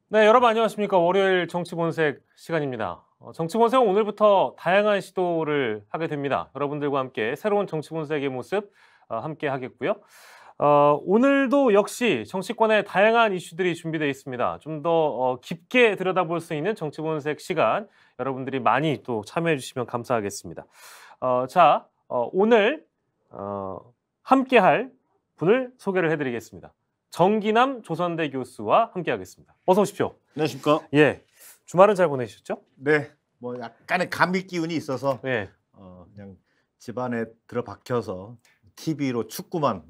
네, 여러분 안녕하십니까. 월요일 정치본색 시간입니다. 정치본색은 오늘부터 다양한 시도를 하게 됩니다. 여러분들과 함께 새로운 정치본색의 모습 함께 하겠고요. 오늘도 역시 정치권의 다양한 이슈들이 준비되어 있습니다. 좀 더 깊게 들여다볼 수 있는 정치본색 시간 여러분들이 많이 또 참여해 주시면 감사하겠습니다. 오늘 함께할 분을 소개를 해드리겠습니다. 정기남 조선대 교수와 함께하겠습니다. 어서 오십시오. 안녕하십니까? 예, 주말은 잘 보내셨죠? 네, 뭐 약간의 감기 기운이 있어서 예, 그냥 집안에 들어박혀서 TV로 축구만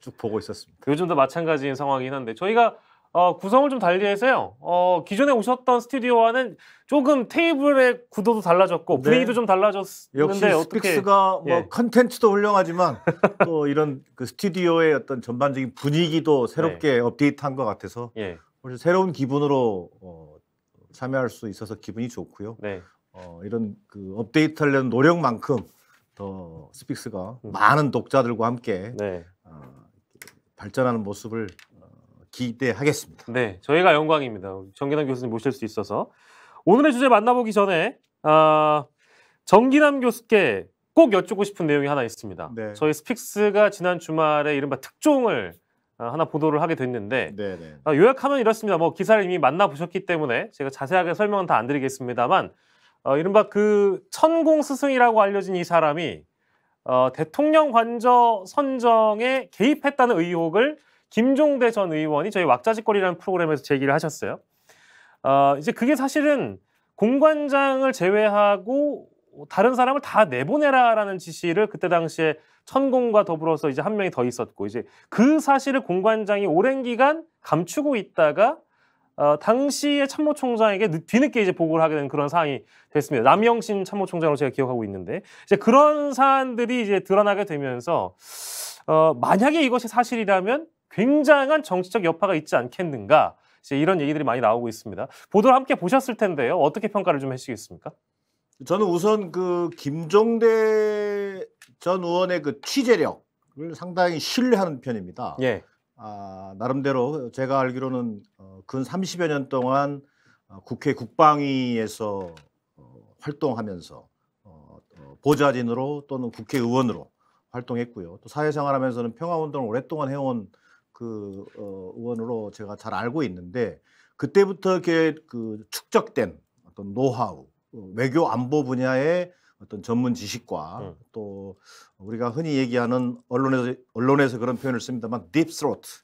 쭉 보고 있었습니다. 요즘도 마찬가지인 상황이긴 한데 저희가 구성을 좀 달리해서요. 기존에 오셨던 스튜디오와는 조금 테이블의 구도도 달라졌고 분위기도 좀 달라졌는데 역시 스픽스가 뭐 컨텐츠도 훌륭하지만 또 이런 그 스튜디오의 어떤 전반적인 분위기도 새롭게 업데이트한 것 같아서 훨씬 새로운 기분으로 참여할 수 있어서 기분이 좋고요. 이런 그 업데이트하려는 노력만큼 더 스픽스가 많은 독자들과 함께 발전하는 모습을 기대하겠습니다. 네, 저희가 영광입니다. 정기남 교수님 모실 수 있어서. 오늘의 주제 만나보기 전에 정기남 교수께 꼭 여쭙고 싶은 내용이 하나 있습니다. 저희 스픽스가 지난 주말에 이른바 특종을 하나 보도를 하게 됐는데 요약하면 이렇습니다. 뭐 기사를 이미 만나보셨기 때문에 제가 자세하게 설명은 다 안 드리겠습니다만 이른바 그 천공 스승이라고 알려진 이 사람이 대통령 관저 선정에 개입했다는 의혹을 김종대 전 의원이 저희 왁자지껄이라는 프로그램에서 제기를 하셨어요. 이제 그게 사실은 공관장을 제외하고 다른 사람을 다 내보내라라는 지시를 그때 당시에 천공과 더불어서 이제 한 명이 더 있었고 이제 그 사실을 공관장이 오랜 기간 감추고 있다가 당시의 참모총장에게 뒤늦게 이제 보고를 하게 된 그런 상황이 됐습니다. 남영신 참모총장으로 제가 기억하고 있는데 이제 그런 사안들이 이제 드러나게 되면서 만약에 이것이 사실이라면 굉장한 정치적 여파가 있지 않겠는가 이제 이런 얘기들이 많이 나오고 있습니다. 보도를 함께 보셨을 텐데요. 어떻게 평가를 좀 해주시겠습니까? 저는 우선 그 김종대 전 의원의 그 취재력을 상당히 신뢰하는 편입니다. 나름대로 제가 알기로는 근 30여 년 동안 국회 국방위에서 활동하면서 보좌진으로 또는 국회의원으로 활동했고요. 또 사회생활하면서는 평화운동을 오랫동안 해온 그 의원으로 제가 잘 알고 있는데 그때부터 이렇게 그 축적된 어떤 노하우, 외교 안보 분야의 어떤 전문 지식과 또 우리가 흔히 얘기하는 언론에서 그런 표현을 씁니다만 딥 스로트,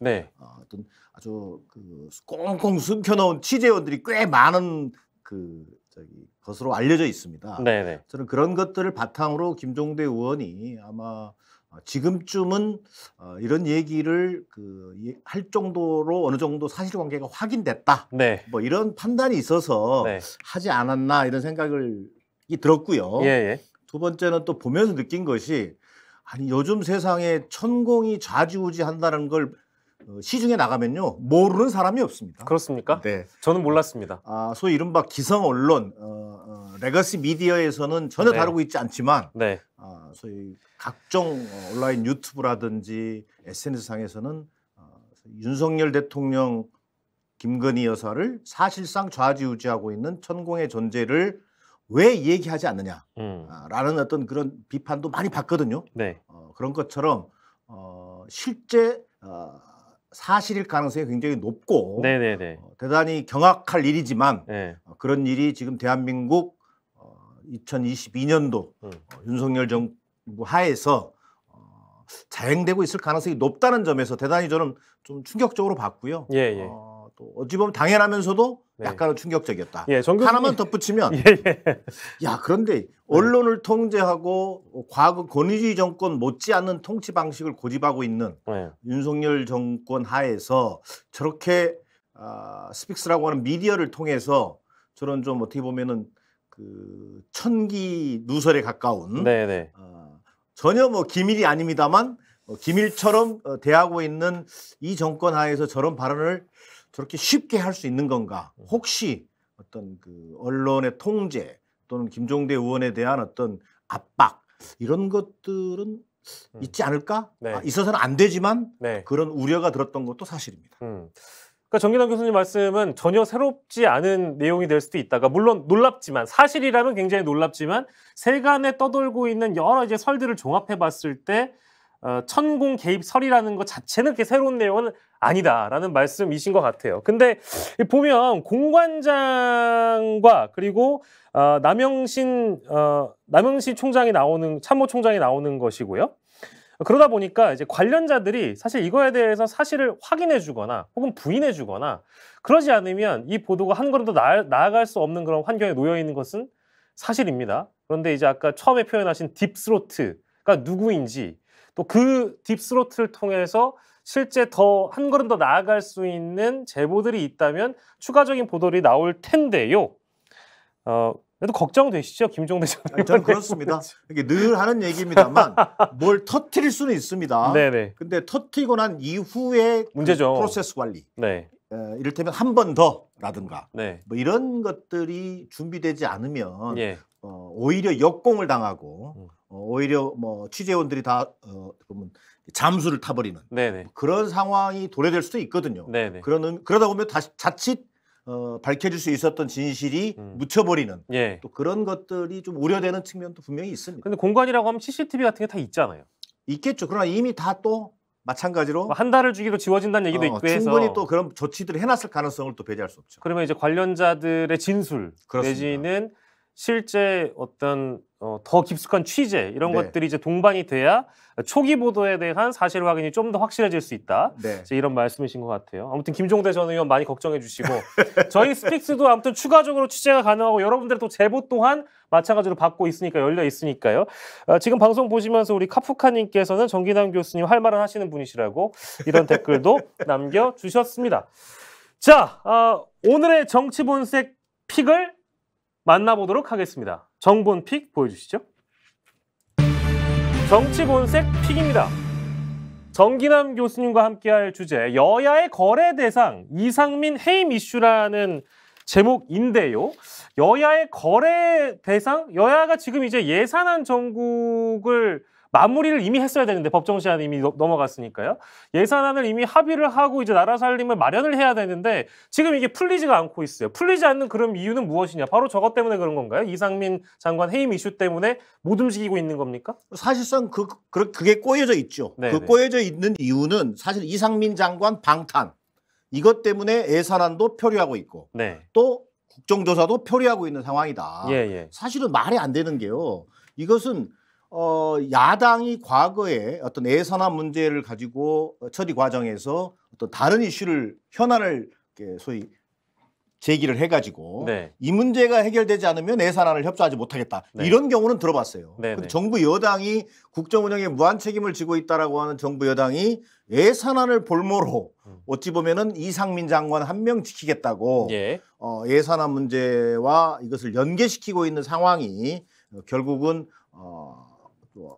어떤 아주 그 꽁꽁 숨겨놓은 취재원들이 꽤 많은 것으로 알려져 있습니다. 저는 그런 것들을 바탕으로 김종대 의원이 아마 지금쯤은 이런 얘기를 할 정도로 어느 정도 사실관계가 확인됐다. 뭐 이런 판단이 있어서 하지 않았나 이런 생각이 들었고요. 두 번째는 또 보면서 느낀 것이 아니 요즘 세상에 천공이 좌지우지한다는 걸 시중에 나가면요 모르는 사람이 없습니다. 그렇습니까? 저는 몰랐습니다. 소위 이른바 기성 언론, 레거시 미디어에서는 전혀 다루고 있지 않지만 소위 각종 온라인 유튜브라든지 SNS상에서는 윤석열 대통령 김건희 여사를 사실상 좌지우지하고 있는 천공의 존재를 왜 얘기하지 않느냐라는 어떤 그런 비판도 많이 봤거든요. 그런 것처럼 실제 사실일 가능성이 굉장히 높고 대단히 경악할 일이지만 그런 일이 지금 대한민국 2022년도 윤석열 정부 하에서 자행되고 있을 가능성이 높다는 점에서 대단히 저는 좀 충격적으로 봤고요. 또 어찌 보면 당연하면서도 약간은 충격적이었다. 하나만 덧붙이면 야 그런데 언론을 통제하고 과거 권위주의 정권 못지않은 통치 방식을 고집하고 있는 윤석열 정권 하에서 저렇게 스픽스라고 하는 미디어를 통해서 저런 좀 어떻게 보면은 그 천기 누설에 가까운 전혀 뭐 기밀이 아닙니다만 기밀처럼 대하고 있는 이 정권 하에서 저런 발언을 저렇게 쉽게 할 수 있는 건가? 혹시 어떤 그 언론의 통제 또는 김종대 의원에 대한 어떤 압박 이런 것들은 있지 않을까? 있어서는 안 되지만 그런 우려가 들었던 것도 사실입니다. 그러니까 정기남 교수님 말씀은 전혀 새롭지 않은 내용이 될 수도 있다가 물론 놀랍지만 사실이라면 굉장히 놀랍지만 세간에 떠돌고 있는 여러 이제 설들을 종합해 봤을 때 천공 개입설이라는 것 자체는 그렇게 새로운 내용은 아니다라는 말씀이신 것 같아요. 근데 보면 공관장과 그리고 남영신 총장이 나오는 참모총장이 나오는 것이고요. 그러다 보니까 이제 관련자들이 사실 이거에 대해서 사실을 확인해 주거나 혹은 부인해 주거나 그러지 않으면 이 보도가 한 걸음 더 나아갈 수 없는 그런 환경에 놓여 있는 것은 사실입니다. 그런데 이제 아까 처음에 표현하신 딥스로트가 누구인지 또 그 딥스로트를 통해서 실제 더 한 걸음 더 나아갈 수 있는 제보들이 있다면 추가적인 보도들이 나올 텐데요. 그래도 걱정되시죠? 김종대 전 의원. 저는 그렇습니다. 이게 늘 하는 얘기입니다만 뭘 터뜨릴 수는 있습니다. 네네. 근데 터뜨리고 난 이후에 문제죠. 그 프로세스 관리. 네. 이를테면 한 번 더라든가 네. 뭐 이런 것들이 준비되지 않으면 예. 오히려 역공을 당하고 오히려 뭐 취재원들이 다 보면 잠수를 타버리는 네네. 그런 상황이 도래될 수도 있거든요. 네네. 그러다 보면 다시 자칫 밝혀질 수 있었던 진실이 묻혀버리는 예. 또 그런 것들이 좀 우려되는 측면도 분명히 있습니다. 근데 공관이라고 하면 CCTV 같은 게 다 있잖아요. 있겠죠. 그러나 이미 다 또 마찬가지로 한 달을 주기로 지워진다는 얘기도 있고 해서 충분히 또 그런 조치들을 해놨을 가능성을 또 배제할 수 없죠. 그러면 이제 관련자들의 진술 그렇습니다. 내지는 실제 어떤 더 깊숙한 취재 이런 네. 것들이 이제 동반이 돼야 초기 보도에 대한 사실 확인이 좀 더 확실해질 수 있다. 네. 이제 이런 말씀이신 것 같아요. 아무튼 김종대 전 의원 많이 걱정해 주시고 저희 스픽스도 아무튼 추가적으로 취재가 가능하고 여러분들의 또 제보 또한 마찬가지로 받고 있으니까 열려 있으니까요. 지금 방송 보시면서 우리 카프카님께서는 정기남 교수님 할 말은 하시는 분이시라고 이런 댓글도 남겨주셨습니다. 자, 오늘의 정치본색 픽을 만나보도록 하겠습니다. 정본 픽 보여주시죠. 정치본색 픽입니다. 정기남 교수님과 함께할 주제 여야의 거래 대상 이상민 해임 이슈라는 제목인데요. 여야의 거래 대상? 여야가 지금 이제 예산안 정국을 마무리를 이미 했어야 되는데 법정 시한이 이미 넘어갔으니까요. 예산안을 이미 합의를 하고 이제 나라 살림을 마련을 해야 되는데 지금 이게 풀리지가 않고 있어요. 풀리지 않는 그런 이유는 무엇이냐? 바로 저것 때문에 그런 건가요? 이상민 장관 해임 이슈 때문에 못 움직이고 있는 겁니까? 사실상 그게 꼬여져 있죠. 네네. 그 꼬여져 있는 이유는 사실 이상민 장관 방탄 이것 때문에 예산안도 표류하고 있고 네. 또 국정조사도 표류하고 있는 상황이다. 예. 사실은 말이 안 되는 게요. 이것은 야당이 과거에 어떤 예산안 문제를 가지고 처리 과정에서 어떤 다른 이슈를 현안을 소위 제기를 해가지고 네. 이 문제가 해결되지 않으면 예산안을 협조하지 못하겠다. 네. 이런 경우는 들어봤어요. 네, 근데 네. 정부 여당이 국정 운영에 무한 책임을 지고 있다라고 하는 정부 여당이 예산안을 볼모로 어찌 보면은 이상민 장관 한 명 지키겠다고 예. 예산안 문제와 이것을 연계시키고 있는 상황이 결국은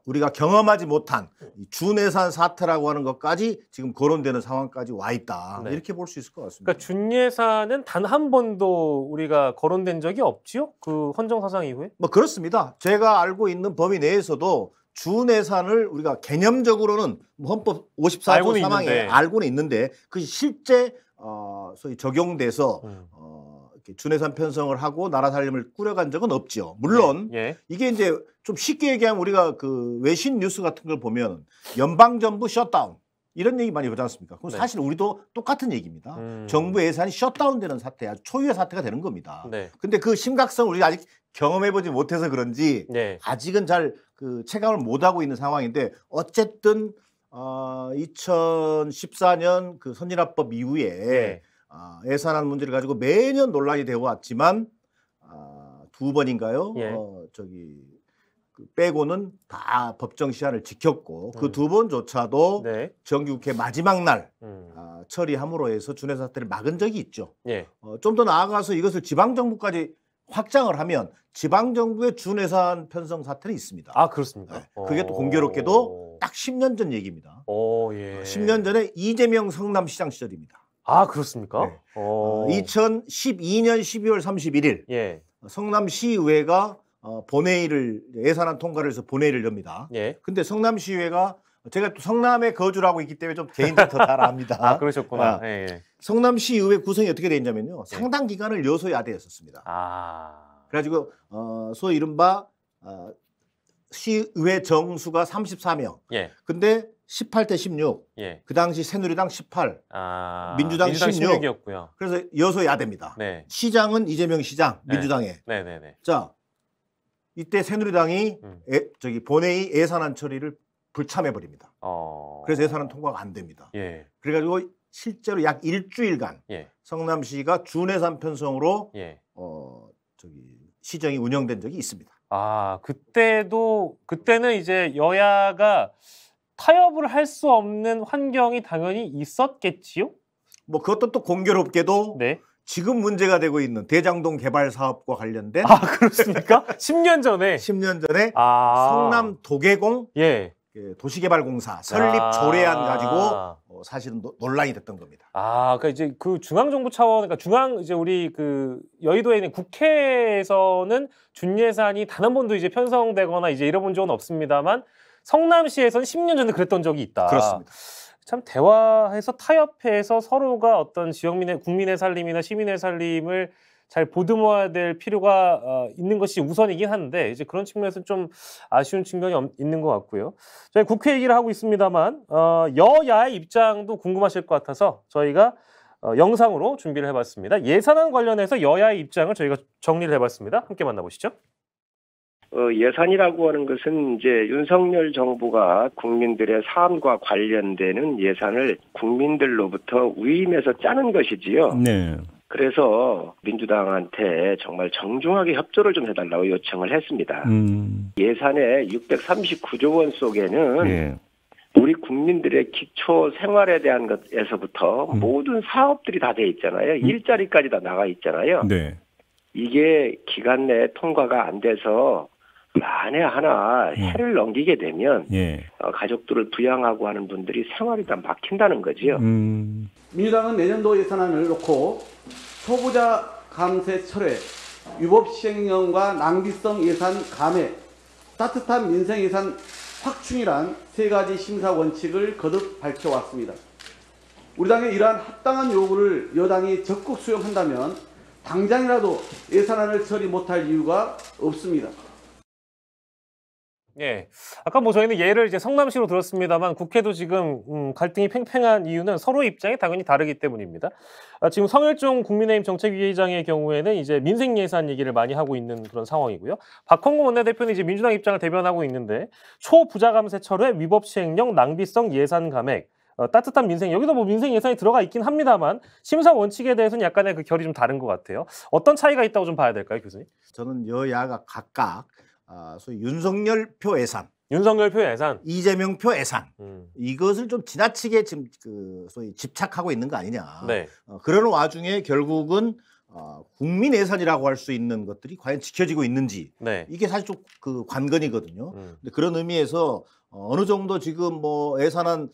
우리가 경험하지 못한 준예산 사태라고 하는 것까지 지금 거론되는 상황까지 와 있다. 네. 이렇게 볼 수 있을 것 같습니다. 그러니까 준예산은 단 한 번도 우리가 거론된 적이 없지요? 그 헌정사상 이후에? 뭐 그렇습니다. 제가 알고 있는 범위 내에서도 준예산을 우리가 개념적으로는 헌법 54조 알고는 3항에 있는데. 알고는 있는데 그것이 실제 소위 적용돼서 이렇게 준예산 편성을 하고 나라 살림을 꾸려간 적은 없죠. 물론 예. 이게 이제 좀 쉽게 얘기하면 우리가 그 외신 뉴스 같은 걸 보면 연방정부 셧다운 이런 얘기 많이 보지 않습니까? 그럼 네. 사실 우리도 똑같은 얘기입니다. 정부 예산이 셧다운되는 사태, 아주 초유의 사태가 되는 겁니다. 네. 근데 그 심각성 우리가 아직 경험해보지 못해서 그런지 네. 아직은 잘 그 체감을 못하고 있는 상황인데 어쨌든 2014년 그 선진화법 이후에 네. 예산안 문제를 가지고 매년 논란이 되어 왔지만 두 번인가요? 예. 빼고는 다 법정 시한을 지켰고 그 두 번조차도 네. 정기국회 마지막 날 처리함으로 해서 준예산 사태를 막은 적이 있죠. 예. 좀 더 나아가서 이것을 지방정부까지 확장을 하면 지방정부의 준예산 편성 사태는 있습니다. 아, 그렇습니까? 네. 그게 또 공교롭게도 딱 10년 전 얘기입니다. 예. 10년 전에 이재명 성남시장 시절입니다. 아, 그렇습니까? 네. 2012년 12월 31일 예. 성남시의회가 본회의를 예산안 통과를 해서 본회의를 엽니다. 예. 근데 성남시의회가 제가 또 성남에 거주를 하고 있기 때문에 좀 개인적으로 더 잘 압니다. 아, 그러셨구나. 예, 예. 성남시 의회 구성이 어떻게 돼 있냐면요. 상당 기간을 여소야대였었습니다. 그래가지고 소위 이른바 시의회 정수가 34명. 근데 18대 16. 그 당시 새누리당 18. 민주당 16이었고요. 그래서 여소야대입니다. 시장은 이재명 시장, 민주당에. 자, 이때 새누리당이 본회의 예산안 처리를 불참해 버립니다. 그래서 예산안 통과가 안 됩니다. 그래가지고 실제로 약 일주일간 성남시가 준예산 편성으로 시정이 운영된 적이 있습니다. 그때는 이제 여야가 타협을 할 수 없는 환경이 당연히 있었겠지요? 뭐 그것도 또 공교롭게도 지금 문제가 되고 있는 대장동 개발 사업과 관련된 그렇습니까? 10년 전에 10년 전에 성남 도계공 도시개발공사 설립 조례안 가지고 사실은 논란이 됐던 겁니다. 그러니까 이제 그 중앙정부 차원, 그러니까 이제 우리 그 여의도에 있는 국회에서는 준예산이 단 한 번도 이제 편성되거나 이제 잃어본 적은 없습니다만 성남시에서는 10년 전에 그랬던 적이 있다. 그렇습니다. 참 대화해서 타협해서 서로가 어떤 국민의 살림이나 시민의 살림을 잘 보듬어야 될 필요가 있는 것이 우선이긴 한데 이제 그런 측면에서는 좀 아쉬운 측면이 있는 것 같고요. 저희 국회 얘기를 하고 있습니다만 여야의 입장도 궁금하실 것 같아서 저희가 영상으로 준비를 해봤습니다. 예산안 관련해서 여야의 입장을 저희가 정리를 해봤습니다. 함께 만나보시죠. 예산이라고 하는 것은 이제 윤석열 정부가 국민들의 삶과 관련되는 예산을 국민들로부터 위임해서 짜는 것이지요. 그래서 민주당한테 정말 정중하게 협조를 좀 해달라고 요청을 했습니다. 예산의 639조 원 속에는 우리 국민들의 기초 생활에 대한 것에서부터 모든 사업들이 다 돼 있잖아요. 일자리까지 다 나가 있잖아요. 이게 기간 내에 통과가 안 돼서 만에 하나 해를 넘기게 되면 가족들을 부양하고 하는 분들이 생활이 다 막힌다는 거지요. 민주당은 내년도 예산안을 놓고 소부자 감세 철회, 위법 시행령과 낭비성 예산 감액, 따뜻한 민생 예산 확충이란 세 가지 심사 원칙을 거듭 밝혀왔습니다. 우리 당의 이러한 합당한 요구를 여당이 적극 수용한다면 당장이라도 예산안을 처리 못할 이유가 없습니다. 아까 저희는 예를 이제 성남시로 들었습니다만 국회도 지금 갈등이 팽팽한 이유는 서로의 입장이 당연히 다르기 때문입니다. 지금 성일종 국민의힘 정책위의장의 경우에는 이제 민생 예산 얘기를 많이 하고 있는 그런 상황이고요. 박홍근 원내대표는 이제 민주당 입장을 대변하고 있는데 초부자 감세 철회, 위법 시행령, 낭비성 예산 감액, 따뜻한 민생, 여기도 뭐 민생 예산이 들어가 있긴 합니다만 심사 원칙에 대해서는 약간의 그 결이 좀 다른 것 같아요. 어떤 차이가 있다고 좀 봐야 될까요, 교수님? 저는 여야가 각각 소위 윤석열표 예산, 이재명표 예산 이것을 좀 지나치게 지금 소위 집착하고 있는 거 아니냐. 그런 와중에 결국은 국민 예산이라고 할 수 있는 것들이 과연 지켜지고 있는지 이게 사실 좀 그 관건이거든요. 근데 그런 의미에서 어느 정도 지금 뭐 예산안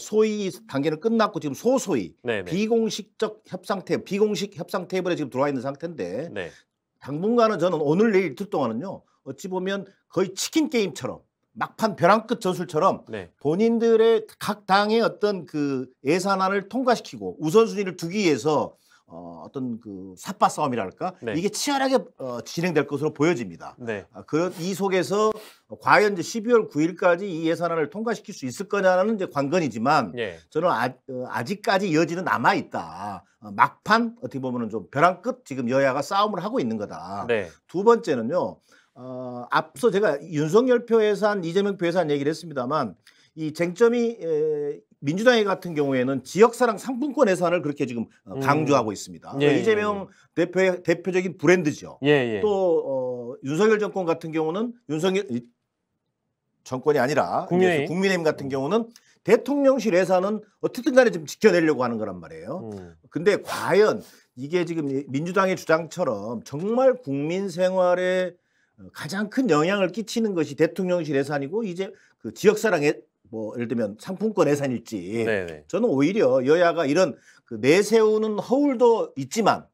소위 단계는 끝났고 지금 소소위 비공식 협상 테이블에 지금 들어와 있는 상태인데 당분간은 저는 오늘 내일 이틀 동안은요. 어찌 보면 거의 치킨 게임처럼 막판 벼랑 끝 전술처럼 본인들의 각 당의 어떤 그 예산안을 통과시키고 우선순위를 두기 위해서 어떤 그 삿바 싸움이랄까 이게 치열하게 진행될 것으로 보여집니다. 이 속에서 과연 이제 12월 9일까지 이 예산안을 통과시킬 수 있을 거냐는 이제 관건이지만 저는 아직까지 여지는 남아 있다. 막판 어떻게 보면은 좀 벼랑 끝 지금 여야가 싸움을 하고 있는 거다. 두 번째는요. 앞서 제가 윤석열표 예산, 이재명표 예산 얘기를 했습니다만 이 쟁점이 민주당 같은 경우에는 지역사랑 상품권 예산을 그렇게 지금 강조하고 있습니다. 이재명 대표의 대표적인 브랜드죠. 또 윤석열 정권 같은 경우는 윤석열 정권이 아니라 국민의힘 같은 경우는 대통령실 예산은 어떻든 간에 좀 지켜내려고 하는 거란 말이에요. 근데 과연 이게 지금 민주당의 주장처럼 정말 국민 생활에 가장 큰 영향을 끼치는 것이 대통령실 예산이고 이제 그 지역사랑의 뭐 예를 들면 상품권 예산일지 저는 오히려 여야가 이런 그 내세우는 허울도 있지만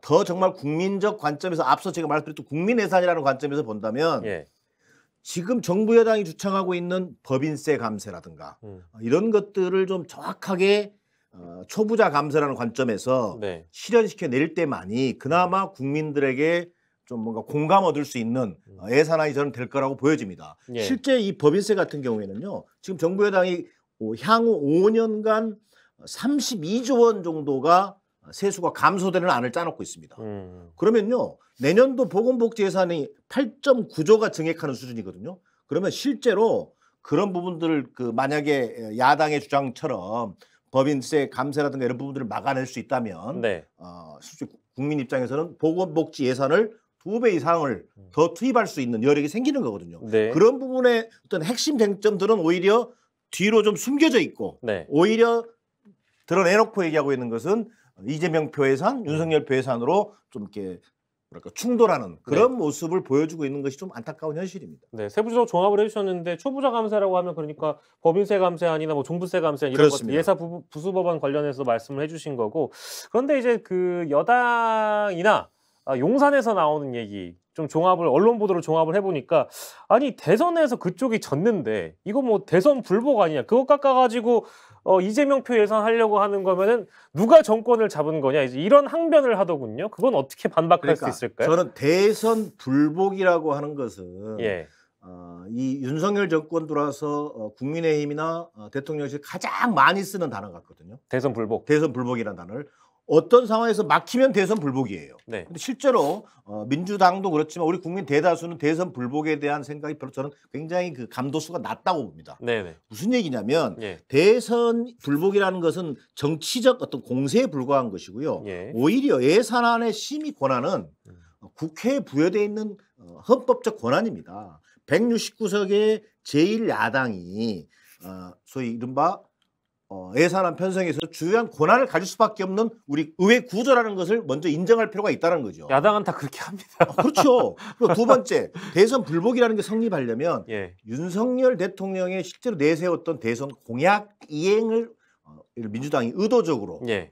더 정말 국민적 관점에서 앞서 제가 말씀드렸던 국민 예산이라는 관점에서 본다면 지금 정부 여당이 주창하고 있는 법인세 감세라든가 이런 것들을 좀 정확하게 초부자 감세라는 관점에서 네. 실현시켜 낼 때만이 그나마 국민들에게 좀 뭔가 공감 얻을 수 있는 예산안이 저는 될 거라고 보여집니다. 예. 실제 이 법인세 같은 경우에는요. 지금 정부 여당이 향후 5년간 32조 원 정도가 세수가 감소되는 안을 짜놓고 있습니다. 그러면요. 내년도 보건복지 예산이 8.9조가 증액하는 수준이거든요. 그러면 실제로 그런 부분들을 만약에 야당의 주장처럼 법인세 감세라든가 이런 부분들을 막아낼 수 있다면 네. 실제 국민 입장에서는 보건복지 예산을 2배 이상을 더 투입할 수 있는 여력이 생기는 거거든요. 네. 그런 부분의 어떤 핵심 쟁점들은 오히려 뒤로 좀 숨겨져 있고 네. 오히려 드러내놓고 얘기하고 있는 것은 이재명 표 예산, 윤석열 표 예산으로 좀 이렇게 뭐랄까 충돌하는 그런 모습을 보여주고 있는 것이 좀 안타까운 현실입니다. 네, 세부적으로 종합을 해주셨는데 초부자 감세라고 하면 그러니까 법인세 감세안이나 뭐 종부세 감세안 이런 것 예사 부수 법안 관련해서 말씀을 해주신 거고 그런데 이제 그 여당이나 용산에서 나오는 얘기 좀 종합을 언론 보도를 종합을 해보니까 아니 대선에서 그쪽이 졌는데 이거 뭐 대선 불복 아니냐 그거 깎아가지고 이재명 표 예산하려고 하는 거면은 누가 정권을 잡은 거냐 이제 이런 항변을 하더군요. 그건 어떻게 반박할 수 있을까요? 저는 대선 불복이라고 하는 것은 예. 이 윤석열 정권 들어와서 국민의힘이나 대통령실 가장 많이 쓰는 단어 같거든요. 대선 불복. 대선 불복이라는 단어를. 어떤 상황에서 막히면 대선 불복이에요. 네. 근데 실제로 민주당도 그렇지만 우리 국민 대다수는 대선 불복에 대한 생각이 별로 저는 굉장히 그 감도수가 낮다고 봅니다. 네네. 무슨 얘기냐면 예. 대선 불복이라는 것은 정치적 어떤 공세에 불과한 것이고요. 예. 오히려 예산안의 심의 권한은 국회에 부여되어 있는 헌법적 권한입니다. 169석의 제1야당이 소위 이른바 예산안 편성에서 주요한 권한을 가질 수밖에 없는 우리 의회 구조라는 것을 먼저 인정할 필요가 있다는 거죠. 야당은 다 그렇게 합니다. 그렇죠. 그리고 두 번째, 대선 불복이라는 게 성립하려면 예. 윤석열 대통령의 실제로 내세웠던 대선 공약 이행을 민주당이 의도적으로 예.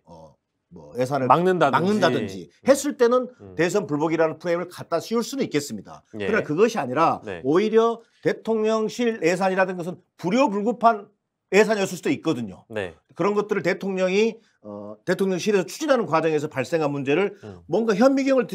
뭐 예산을 막는다든지 했을 때는 대선 불복이라는 프레임을 갖다 씌울 수는 있겠습니다. 예. 그러나 그것이 아니라 네. 오히려 대통령실 예산이라는 것은 불효불급한 예산이었을 수도 있거든요. 네. 그런 것들을 대통령이 대통령실에서 추진하는 과정에서 발생한 문제를 뭔가 현미경을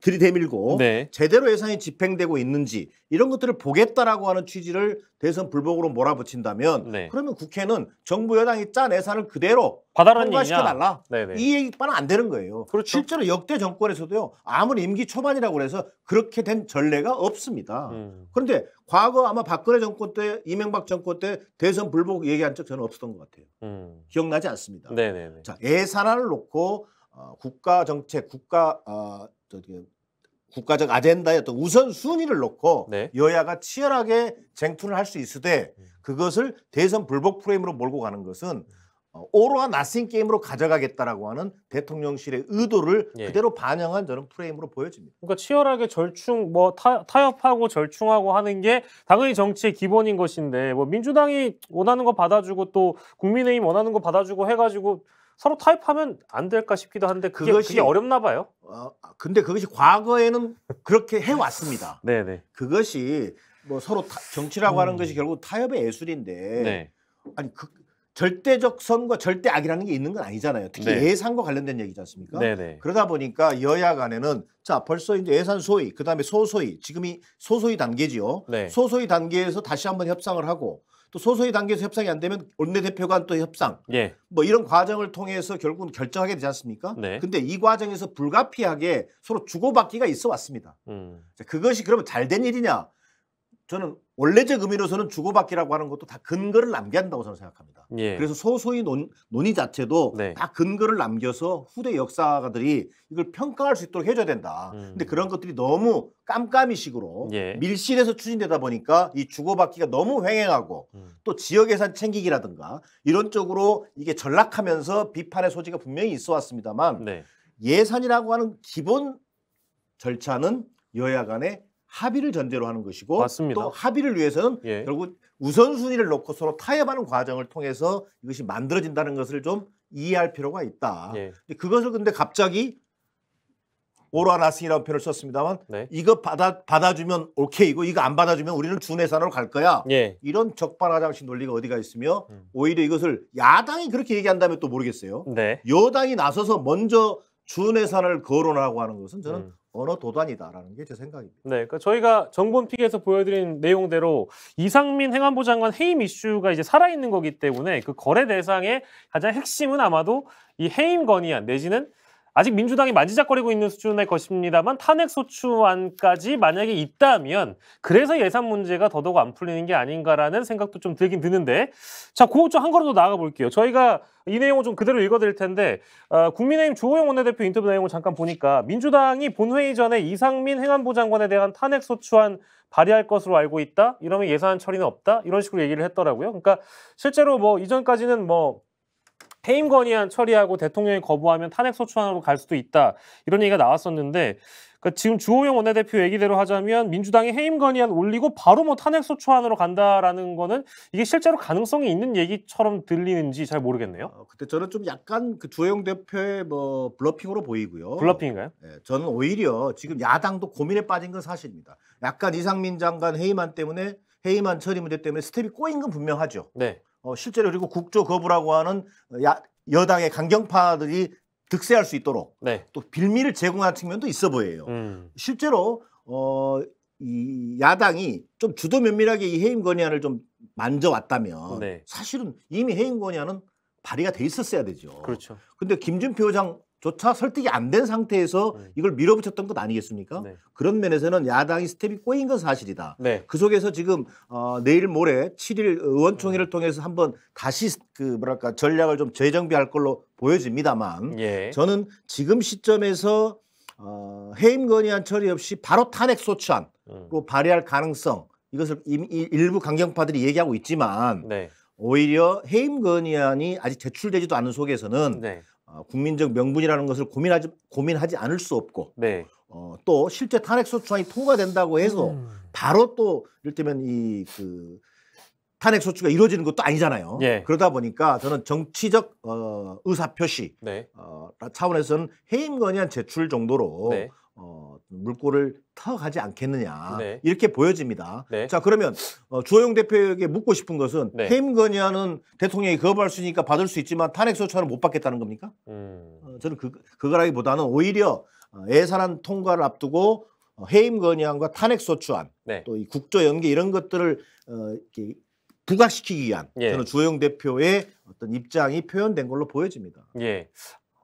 들이대밀고 네. 제대로 예산이 집행되고 있는지 이런 것들을 보겠다라고 하는 취지를 대선 불복으로 몰아붙인다면 네. 그러면 국회는 정부 여당이 짠 예산을 그대로 받아라는 통과시켜달라. 네네. 이 얘기만은 안 되는 거예요. 그렇죠. 실제로 역대 정권에서도요. 아무리 임기 초반이라고 해서 그렇게 된 전례가 없습니다. 그런데 과거 아마 박근혜 정권 때 이명박 정권 때 대선 불복 얘기한 적 저는 없었던 것 같아요. 기억나지 않습니다. 네네네. 자, 예산안을 놓고 국가 정책, 국가적 아젠다의 어떤 우선순위를 놓고 네. 여야가 치열하게 쟁투를 할 수 있으되 그것을 대선 불복 프레임으로 몰고 가는 것은 오로와 나싱 게임으로 가져가겠다라고 하는 대통령실의 의도를 예. 그대로 반영한 저는 프레임으로 보여집니다. 그러니까 치열하게 타협하고 절충하고 하는 게 당연히 정치의 기본인 것인데 뭐 민주당이 원하는 거 받아주고 또 국민의힘 원하는 거 받아주고 해가지고 서로 타협하면 안 될까 싶기도 한데 그게 어렵나 봐요. 근데 그것이 과거에는 그렇게 해왔습니다. 네네. 그것이 뭐 서로 정치라고 하는 것이 결국 타협의 예술인데 네. 아니 절대적 선과 절대 악이라는 게 있는 건 아니잖아요. 특히 네. 예산과 관련된 얘기지 않습니까? 네네. 그러다 보니까 여야 간에는 자 벌써 이제 예산 소위 그다음에 소소위 지금이 소소위 단계지요. 네. 소소위 단계에서 다시 한번 협상을 하고 또 소소위 단계에서 협상이 안 되면 원내대표 간 또 협상 예. 뭐 이런 과정을 통해서 결국은 결정하게 되지 않습니까? 네. 근데 이 과정에서 불가피하게 서로 주고받기가 있어 왔습니다. 자, 그것이 그러면 잘된 일이냐? 저는 원래적 의미로서는 주고받기라고 하는 것도 다 근거를 남겨야 한다고 저는 생각합니다. 예. 그래서 소소위 논의 자체도 네. 다 근거를 남겨서 후대 역사가들이 이걸 평가할 수 있도록 해줘야 된다. 근데 그런 것들이 너무 깜깜이식으로 예. 밀실에서 추진되다 보니까 이 주고받기가 너무 횡행하고 또 지역 예산 챙기기라든가 이런 쪽으로 이게 전락하면서 비판의 소지가 분명히 있어 왔습니다만 네. 예산이라고 하는 기본 절차는 여야 간에 합의를 전제로 하는 것이고 맞습니다. 또 합의를 위해서는 예. 결국 우선순위를 놓고 서로 타협하는 과정을 통해서 이것이 만들어진다는 것을 좀 이해할 필요가 있다. 예. 그것을 근데 갑자기 오라나싱이라는 표현을 썼습니다만 이거 받아주면 오케이고 이거 안 받아주면 우리는 준예산으로 갈 거야. 이런 적반하장식 논리가 어디가 있으며 오히려 이것을 야당이 그렇게 얘기한다면 또 모르겠어요. 여당이 나서서 먼저 준예산을 거론하고 하는 것은 저는 언어 도단이다라는 게 제 생각입니다. 네, 그러니까 저희가 정본픽에서 보여드린 내용대로 이상민 행안부 장관 해임 이슈가 이제 살아있는 거기 때문에 그 거래 대상의 가장 핵심은 아마도 이 해임 건의안 내지는 아직 민주당이 만지작거리고 있는 수준의 것입니다만 탄핵소추안까지 만약에 있다면 그래서 예산 문제가 더더욱 안 풀리는 게 아닌가라는 생각도 좀 들긴 드는데 자, 그거 좀 한 걸음 더 나아가 볼게요. 저희가 이 내용을 좀 그대로 읽어드릴 텐데 국민의힘 주호영 원내대표 인터뷰 내용을 잠깐 보니까 민주당이 본회의 전에 이상민 행안부 장관에 대한 탄핵소추안 발의할 것으로 알고 있다. 이러면 예산 처리는 없다. 이런 식으로 얘기를 했더라고요. 그러니까 실제로 뭐 이전까지는 뭐 해임 건의안 처리하고 대통령이 거부하면 탄핵소추안으로 갈 수도 있다. 이런 얘기가 나왔었는데 그러니까 지금 주호영 원내대표 얘기대로 하자면 민주당이 해임 건의안 올리고 바로 뭐 탄핵소추안으로 간다라는 거는 이게 실제로 가능성이 있는 얘기처럼 들리는지 잘 모르겠네요. 그때 저는 좀 약간 그 주호영 대표의 뭐 블러핑으로 보이고요. 블러핑인가요? 네, 저는 오히려 지금 야당도 고민에 빠진 건 사실입니다. 약간 이상민 장관 해임안 때문에 해임안 처리 문제 때문에 스텝이 꼬인 건 분명하죠. 실제로 그리고 국조 거부라고 하는 여당의 강경파들이 득세할 수 있도록 또 빌미를 제공한 측면도 있어 보여요. 실제로 이 야당이 좀 주도 면밀하게 이 해임 건의안을 좀 만져왔다면 사실은 이미 해임 건의안은 발의가 돼 있었어야 되죠. 그렇죠. 근데 김준표 의장조차 설득이 안 된 상태에서 이걸 밀어붙였던 것 아니겠습니까? 그런 면에서는 야당이 스텝이 꼬인 건 사실이다. 그 속에서 지금 내일 모레 7일 의원총회를 통해서 한번 다시 그 뭐랄까 전략을 좀 재정비할 걸로 보여집니다만 저는 지금 시점에서 해임 건의안 처리 없이 바로 탄핵소추안으로 발의할 가능성 이것을 일부 강경파들이 얘기하고 있지만 오히려 해임 건의안이 아직 제출되지도 않은 속에서는 국민적 명분이라는 것을 고민하지 않을 수 없고 또 실제 탄핵소추안이 통과된다고 해서 바로 또 이를테면 이 그 탄핵소추가 이루어지는 것도 아니잖아요. 그러다 보니까 저는 정치적 의사표시 차원에서는 해임 건의안 제출 정도로 물꼬를 터가지 않겠느냐 이렇게 보여집니다. 자 그러면 주호영 대표에게 묻고 싶은 것은 해임 건의안은 대통령이 거부할 수 있으니까 받을 수 있지만 탄핵소추안은 못 받겠다는 겁니까? 저는 그거라기보다는 오히려 예산안 통과를 앞두고 해임 건의안과 탄핵소추안 또 이 국조 연계 이런 것들을 이렇게 부각시키기 위한 저는 주호영 대표의 어떤 입장이 표현된 걸로 보여집니다.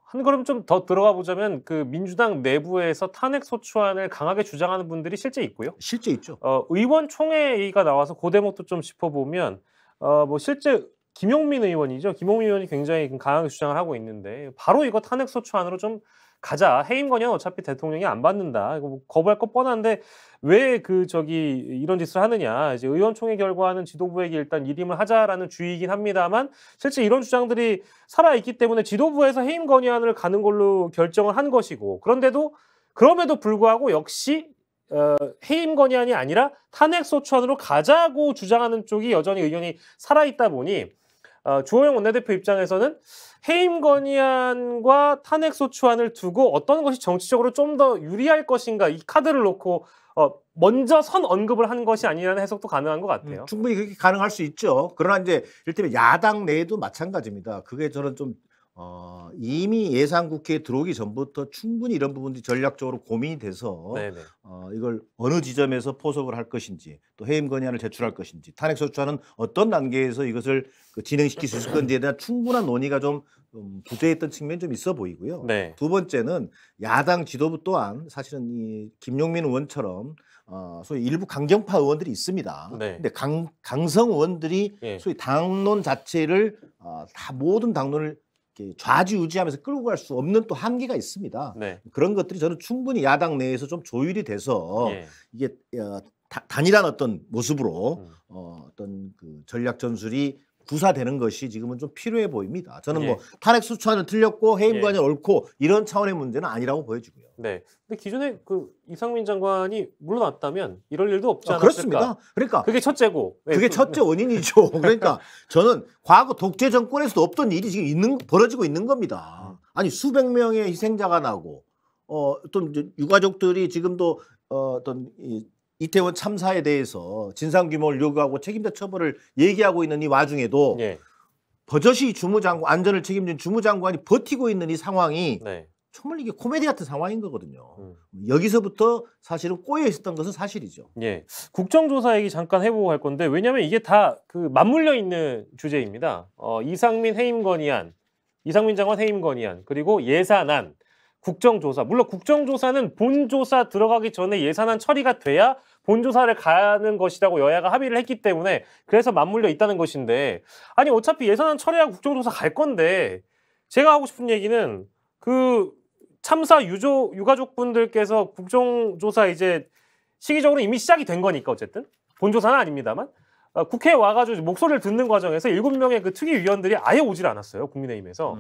한 걸음 좀 더 들어가 보자면 그 민주당 내부에서 탄핵소추안을 강하게 주장하는 분들이 실제 있고요. 실제 있죠. 의원총회 얘기가 나와서 그 대목도 좀 짚어보면 뭐 실제 김용민 의원이죠. 김용민 의원이 굉장히 강하게 주장을 하고 있는데 바로 이거 탄핵소추안으로 좀 가자. 해임 건의는 어차피 대통령이 안 받는다. 이거 뭐 거부할 거 뻔한데 왜 이런 짓을 하느냐. 이제 의원총회 결과는 지도부에게 일단 일임을 하자라는 주의이긴 합니다만 실제 이런 주장들이 살아있기 때문에 지도부에서 해임 건의안을 가는 걸로 결정을 한 것이고 그럼에도 불구하고 역시 해임 건의안이 아니라 탄핵소추안으로 가자고 주장하는 쪽이 여전히 의견이 살아있다 보니 주호영 원내대표 입장에서는 해임 건의안과 탄핵소추안을 두고 어떤 것이 정치적으로 좀 더 유리할 것인가 이 카드를 놓고 먼저 선 언급을 한 것이 아니라는 해석도 가능한 것 같아요. 충분히 그렇게 가능할 수 있죠. 그러나 이제 이를테면 야당 내에도 마찬가지입니다. 그게 저는 좀 이미 예산국회에 들어오기 전부터 충분히 이런 부분들이 전략적으로 고민이 돼서 이걸 어느 지점에서 포석을 할 것인지 또 해임 건의안을 제출할 것인지 탄핵소추안은 어떤 단계에서 이것을 진행시킬 수 있을 건지에 대한 충분한 논의가 좀 부재했던 측면이 좀 있어 보이고요. 두 번째는 야당 지도부 또한 사실은 이 김용민 의원처럼 소위 일부 강경파 의원들이 있습니다. 근데 강성 의원들이 소위 당론 자체를 다 모든 당론을 좌지우지하면서 끌고 갈 수 없는 또 한계가 있습니다. 그런 것들이 저는 충분히 야당 내에서 좀 조율이 돼서 이게 단일한 어떤 모습으로 어떤 그 전략 전술이 구사되는 것이 지금은 좀 필요해 보입니다. 저는 뭐 탄핵소추안은 틀렸고 해임 건의안은 옳고 이런 차원의 문제는 아니라고 보여지고요. 근데 기존에 그 이상민 장관이 물러났다면 이럴 일도 없지 않았을까? 그렇습니다. 그러니까 그게 첫째고. 그게 첫째 원인이죠. 그러니까 저는 과거 독재 정권에서도 없던 일이 지금 벌어지고 있는 겁니다. 아니 수백 명의 희생자가 나고 어떤 유가족들이 지금도 어떤 이태원 참사에 대해서 진상 규명을 요구하고 책임자 처벌을 얘기하고 있는 이 와중에도 예. 버젓이 주무장관 안전을 책임진 주무장관이 버티고 있는 이 상황이 네. 정말 이게 코미디 같은 상황인 거거든요. 여기서부터 사실은 꼬여 있었던 것은 사실이죠. 예. 국정조사 얘기 잠깐 해보고 할 건데 왜냐하면 이게 다 그 맞물려 있는 주제입니다. 이상민 해임 건의안, 이상민 장관 해임 건의안, 그리고 예산안, 국정조사. 물론 국정조사는 본조사 들어가기 전에 예산안 처리가 돼야 본조사를 가는 것이라고 여야가 합의를 했기 때문에 그래서 맞물려 있다는 것인데 아니 어차피 예산안 처리하고 국정조사 갈 건데 제가 하고 싶은 얘기는 그 참사 유가족분들께서 국정조사 이제 시기적으로 이미 시작이 된 거니까 어쨌든 본조사는 아닙니다만 국회에 와가지고 목소리를 듣는 과정에서 7명의 그 특위위원들이 아예 오질 않았어요. 국민의힘에서.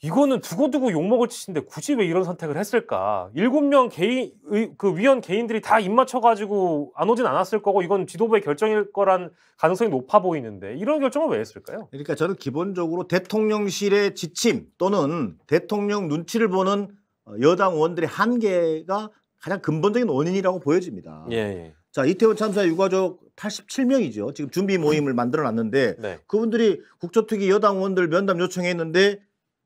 이거는 두고두고 욕먹을 짓인데 굳이 왜 이런 선택을 했을까? 7명 개인, 그 위원 개인들이 다 입 맞춰가지고 안 오진 않았을 거고 이건 지도부의 결정일 거란 가능성이 높아 보이는데 이런 결정을 왜 했을까요? 그러니까 저는 기본적으로 대통령실의 지침 또는 대통령 눈치를 보는 여당 의원들의 한계가 가장 근본적인 원인이라고 보여집니다. 예. 자, 이태원 참사 유가족 87명이죠. 지금 준비 모임을 만들어놨는데 네. 그분들이 국조특위 여당 의원들 면담 요청했는데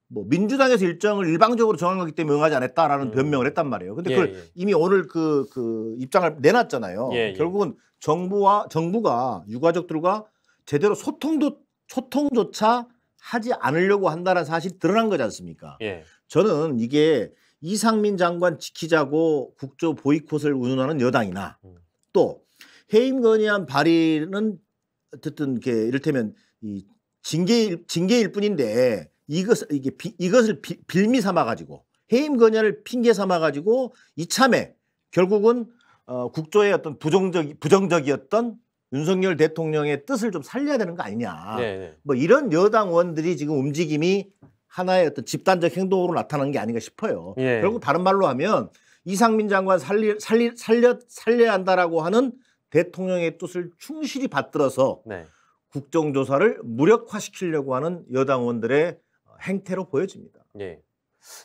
뭐 민주당에서 일정을 일방적으로 정한 거기 때문에 응하지 않았다라는 변명을 했단 말이에요. 근데 그걸 이미 오늘 그 입장을 내놨잖아요. 결국은 정부가 유가족들과 제대로 소통조차 하지 않으려고 한다는 사실이 드러난 거지 않습니까? 저는 이게 이상민 장관 지키자고 국조 보이콧을 운운하는 여당이나 또 해임 건의안 발의는 어쨌든 이렇게 이를테면 이 징계일 뿐인데 이것을 빌미 삼아 가지고 해임 건의안을 핑계 삼아 가지고 이참에 결국은 국조의 어떤 부정적이었던 윤석열 대통령의 뜻을 좀 살려야 되는 거 아니냐. 뭐 이런 여당 의원들이 지금 움직임이 하나의 어떤 집단적 행동으로 나타난 게 아닌가 싶어요. 결국 다른 말로 하면 이상민 장관 살려야 한다라고 하는 대통령의 뜻을 충실히 받들어서 국정조사를 무력화시키려고 하는 여당 의원들의 행태로 보여집니다.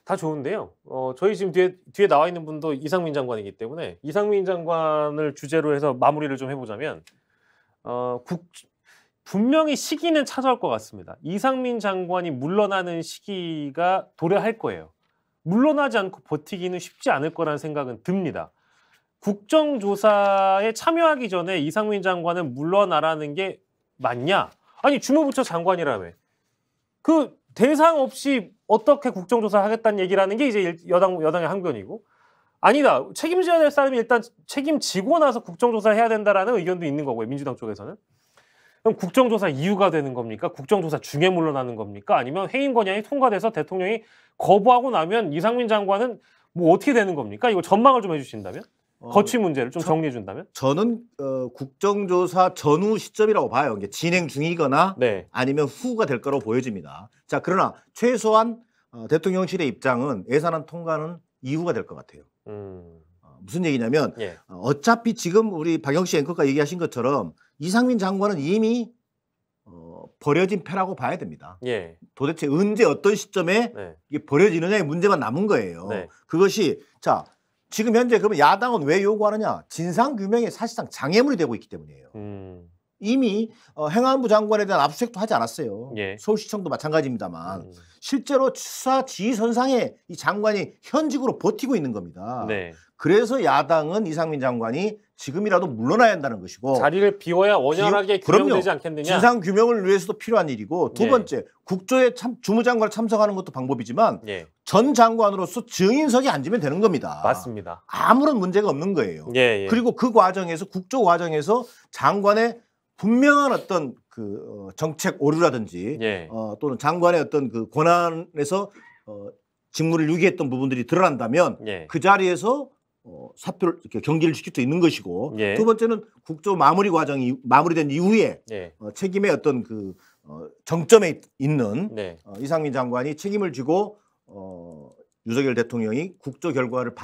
다 좋은데요. 저희 지금 뒤에 나와 있는 분도 이상민 장관이기 때문에 이상민 장관을 주제로 해서 마무리를 좀 해보자면 분명히 시기는 찾아올 것 같습니다. 이상민 장관이 물러나는 시기가 도래할 거예요. 물러나지 않고 버티기는 쉽지 않을 거라는 생각은 듭니다. 국정조사에 참여하기 전에 이상민 장관은 물러나라는 게 맞냐? 아니 주무부처 장관이라며. 그 대상 없이 어떻게 국정조사를 하겠다는 얘기라는 게 이제 여당의 항변이고 아니다. 책임져야 될 사람이 일단 책임지고 나서 국정조사를 해야 된다라는 의견도 있는 거고요. 민주당 쪽에서는. 그럼 국정조사 이유가 되는 겁니까? 국정조사 중에 물러나는 겁니까? 아니면 해임 건의안이 통과돼서 대통령이 거부하고 나면 이상민 장관은 뭐 어떻게 되는 겁니까? 이거 전망을 좀 해주신다면? 거취 문제를 좀 정리해 준다면? 저는 국정조사 전후 시점이라고 봐요. 이게 진행 중이거나 아니면 후가 될 거라고 보여집니다. 자, 그러나 최소한 대통령실의 입장은 예산안 통과는 이후가 될 것 같아요. 무슨 얘기냐면 어차피 지금 우리 박영시 앵커가 얘기하신 것처럼 이상민 장관은 이미 버려진 패라고 봐야 됩니다. 도대체 언제 어떤 시점에 이게 버려지느냐의 문제만 남은 거예요. 그것이 자 지금 현재 그러면 야당은 왜 요구하느냐? 진상규명에 사실상 장애물이 되고 있기 때문이에요. 이미 행안부 장관에 대한 압수수색도 하지 않았어요. 서울시청도 마찬가지입니다만 실제로 수사 지휘선상에 이 장관이 현직으로 버티고 있는 겁니다. 그래서 야당은 이상민 장관이 지금이라도 물러나야 한다는 것이고 자리를 비워야 원활하게 규명되지 않겠느냐. 진상규명을 위해서도 필요한 일이고 두 번째 국조에 주무장관을 참석하는 것도 방법이지만 전 장관으로서 증인석에 앉으면 되는 겁니다. 맞습니다. 아무런 문제가 없는 거예요. 그리고 그 과정에서 국조 과정에서 장관의 분명한 어떤 그 정책 오류라든지 또는 장관의 어떤 그 권한에서 직무를 유기했던 부분들이 드러난다면 그 자리에서 사표를 이렇게 경질을 시킬 수 있는 것이고 두 번째는 국조 마무리 과정이 마무리된 이후에 책임의 어떤 그 정점에 있는 이상민 장관이 책임을 지고 윤석열 대통령이 국조 결과를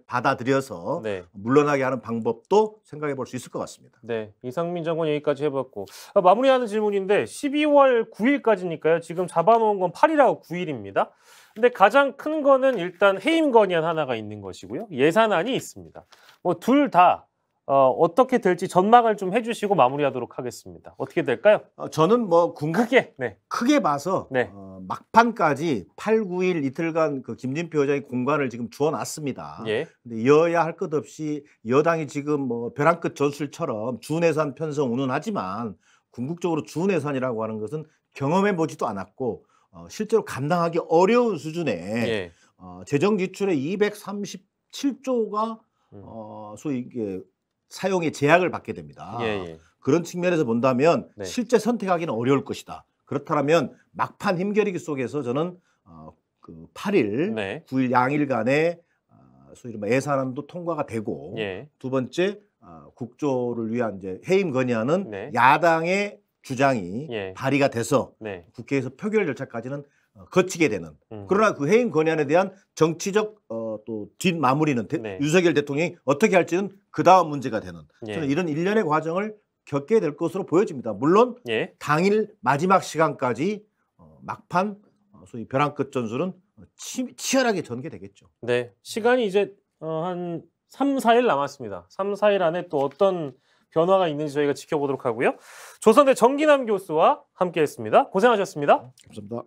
받아들여서 물러나게 하는 방법도 생각해 볼 수 있을 것 같습니다. 네, 이상민 장관 얘기까지 해봤고 마무리하는 질문인데 12월 9일까지니까요. 지금 잡아놓은 건 8일하고 9일입니다. 근데 가장 큰 거는 일단 해임 건의안 하나가 있는 것이고요. 예산안이 있습니다. 뭐 둘 다 어떻게 될지 전망을 좀 해주시고 마무리하도록 하겠습니다. 어떻게 될까요? 저는 뭐 크게 봐서 네. 막판까지 8, 9일 이틀간 그 김진표 의장이 공간을 지금 주어놨습니다. 예. 근데 여야 할 것 없이 여당이 지금 뭐 벼랑 끝 전술처럼 준예산 편성 운운하지만 궁극적으로 준예산이라고 하는 것은 경험해 보지도 않았고 실제로 감당하기 어려운 수준의 재정 지출의 237조가 소위 이게 사용의 제약을 받게 됩니다. 그런 측면에서 본다면 실제 선택하기는 어려울 것이다. 그렇다면 막판 힘겨루기 속에서 저는 그 8일, 9일 양일간에 소위 예산안도 통과가 되고 두 번째 국조를 위한 이제 해임 건의안은 야당의 주장이 발의가 돼서 국회에서 표결 절차까지는 거치게 되는. 그러나 그 해임 건의안에 대한 정치적 또 뒷마무리는 윤석열 대통령이 어떻게 할지는 그 다음 문제가 되는. 저는 이런 일련의 과정을 겪게 될 것으로 보여집니다. 물론 당일 마지막 시간까지 막판 소위 벼랑 끝 전술은 치열하게 전개되겠죠. 네, 시간이 이제 한 3, 4일 남았습니다. 3, 4일 안에 또 어떤 변화가 있는지 저희가 지켜보도록 하고요. 조선대 정기남 교수와 함께했습니다. 고생하셨습니다. 감사합니다.